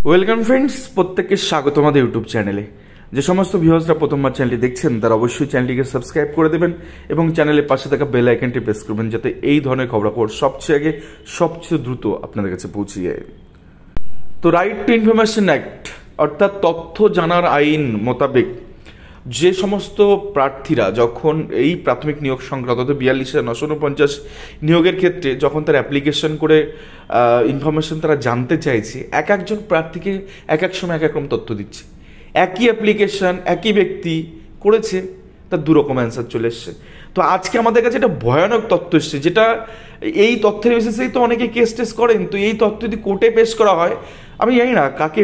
Welcome friends, প্রত্যেককে স্বাগত আমাদের ইউটিউব চ্যানেলে। যে সমস্ত ভিউয়ার্সরা প্রথমবার চ্যানেলটি দেখছেন তারা অবশ্যই চ্যানেলটিকে সাবস্ক্রাইব করে দেবেন এবং চ্যানেলের পাশে থাকা বেল আইকনটি প্রেস করবেন যাতে এই ধরনের খবরাখবর সবচেয়ে আগে সবচেয়ে দ্রুত আপনাদের কাছে পৌঁছে যায়। তো রাইট টু ইনফরমেশন অ্যাক্ট অর্থাৎ তথ্য জানার আইন মোতাবেক যে সমস্ত প্রার্থীরা যখন এই প্রাথমিক নিয়োগ সংক্রান্ত 42,949 নিয়োগের ক্ষেত্রে যখন তার অ্যাপ্লিকেশন করে ইনফরমেশন তারা জানতে চাইছে, এক একজন প্রার্থীকে এক এক সময় এক এক রকম তথ্য দিচ্ছে। একই অ্যাপ্লিকেশন একই ব্যক্তি করেছে, তার দুরকম অ্যান্সার চলে এসছে। তো আজকে আমাদের কাছে একটা ভয়ানক তথ্য এসছে, যেটা এই তথ্যের বেসিসেই তো অনেকে কেস টেস করেন। তো এই তথ্য যদি কোর্টে পেশ করা হয়, আমি জানি না কাকে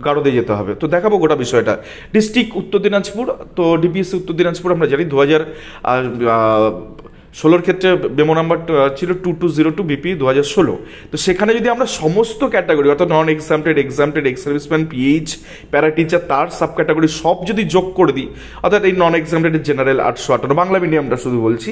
গারদে যেতে হবে। তো দেখাবো গোটা বিষয়টা। ডিস্ট্রিক্ট উত্তর দিনাজপুর, তো ডিপিএসসি উত্তর দিনাজপুর আমরা জানি 2016 ক্ষেত্রে মেমো নাম্বার ছিল 2202 বিপি 2016। তো সেখানে যদি আমরা সমস্ত ক্যাটাগরি অর্থাৎ non exempted, exempted, ex serviceman, PH, para teacher, তার সাব ক্যাটাগরি সব যদি যোগ করে দিই, অর্থাৎ এই নন এক্সামটেড জেনারেল 858, বাংলা মিডিয়ামটা শুধু বলছি,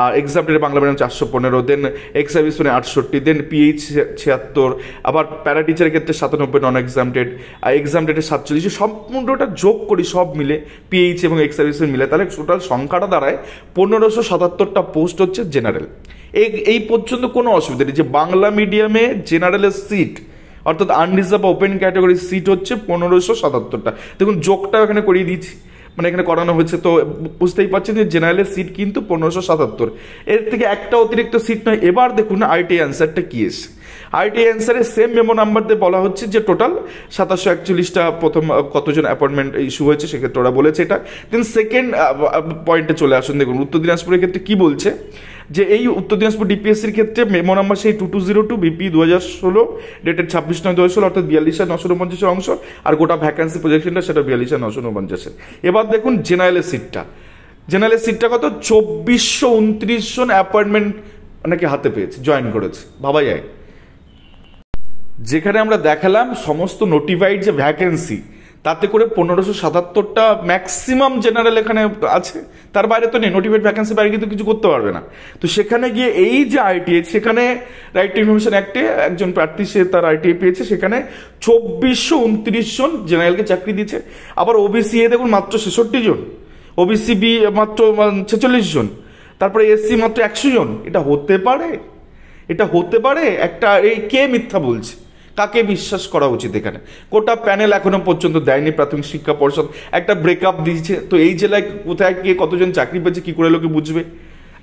আর exempted Bangla medium 415, then ex সার্ভিসম্যানে 68, দেন পিএইচ 76, আবার প্যারা টিচারের ক্ষেত্রে 97, নন এক্সামটেড, আর এক্সামটেডের 47, সম্পূর্ণটা যোগ করি সব মিলে পিএইচ এবং এক্স সার্ভিসম্যান মিলে, তাহলে টোটাল সংখ্যাটা দাঁড়ায় 1577টা পোস্ট হচ্ছে জেনারেল। এই পর্যন্ত কোনো অসুবিধা নেই যে বাংলা মিডিয়ামে জেনারেলের সিট অর্থাৎ আনরিজার্ভ ওপেন ক্যাটাগরির সিট হচ্ছে 1577টা। দেখুন যোগটা এখানে করিয়ে দিয়েছি, মানে এখানে করানো হয়েছে, তো বুঝতেই পারছেন যে জেনারেলের সিট কিন্তু 1577। এর থেকে একটা অতিরিক্ত সিট নয়। এবার দেখুন আইটি অ্যান্সারটা কি এসে। আইটি অ্যান্সারে সেম মেমো নাম্বার দিয়ে বলা হচ্ছে যে টোটাল 741টা প্রথম কতজন অ্যাপয়েন্টমেন্ট ইস্যু হয়েছে, সেক্ষেত্রে ওরা বলেছে এটা। দেন সেকেন্ড পয়েন্টে চলে আসুন। দেখুন উত্তর দিনাজপুরের ক্ষেত্রে কি বলছে, যে এই উত্তর দিনাজপুর ডিপিএসসির ক্ষেত্রে মেমো নাম্বার সেই 2202 বিপি 2016, ডেটেড 26/9/2016, অর্থাৎ 42,949 অংশ, আর গোটা ভ্যাকান্সি প্রজেকশনটা সেটা 42,949। এবার দেখুন জেনারেলের সিটটা কত, 2429 জন অ্যাপয়েন্টমেন্ট নাকি হাতে পেয়েছে, জয়েন করেছে। ভাবা যায়, যেখানে আমরা দেখালাম সমস্ত নোটিফাইড যে ভ্যাকেন্সি, তাতে করে 1577টা ম্যাক্সিমাম জেনারেল এখানে আছে, তার বাইরে তো নেই। নোটিফাইড ভ্যাকেন্সি বাইরে কিন্তু কিছু করতে পারবে না। তো সেখানে গিয়ে এই যে আইটিআই, সেখানে রাইট টু ইনফরমেশন অ্যাক্টে একজন প্রার্থী সে তার আইটিআই পেয়েছে, সেখানে 2429 জন জেনারেলকে চাকরি দিয়েছে। আবার ওবিসি এ দেখুন মাত্র 66 জন, ওবিসি বি মাত্র 46 জন, তারপরে এসসি মাত্র 100 জন। এটা হতে পারে একটা, এই কে মিথ্যা বলছে, কাকে বিশ্বাস করা উচিত? এখানে কোটা প্যানেল এখনো পর্যন্ত দেয়নি, প্রাথমিক শিক্ষা পর্ষদ একটা ব্রেকআপ দিয়েছে। তো এই জেলায় কোথায় কে কতজন চাকরি পেয়েছে কি করে লোকে বুঝবে?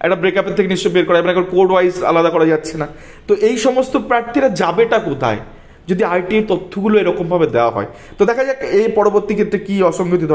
একটা ব্রেকআপের থেকে নিশ্চয় বের করা যাবে না, কারণ কোড ওয়াইজ আলাদা করা যাচ্ছে না। তো এই সমস্ত প্রার্থীরা যাবেটা কোথায় যদি আইটিআই তথ্যগুলো এরকম ভাবে দেওয়া হয়? তো দেখা যাক এই পরবর্তী ক্ষেত্রে কি অসঙ্গতি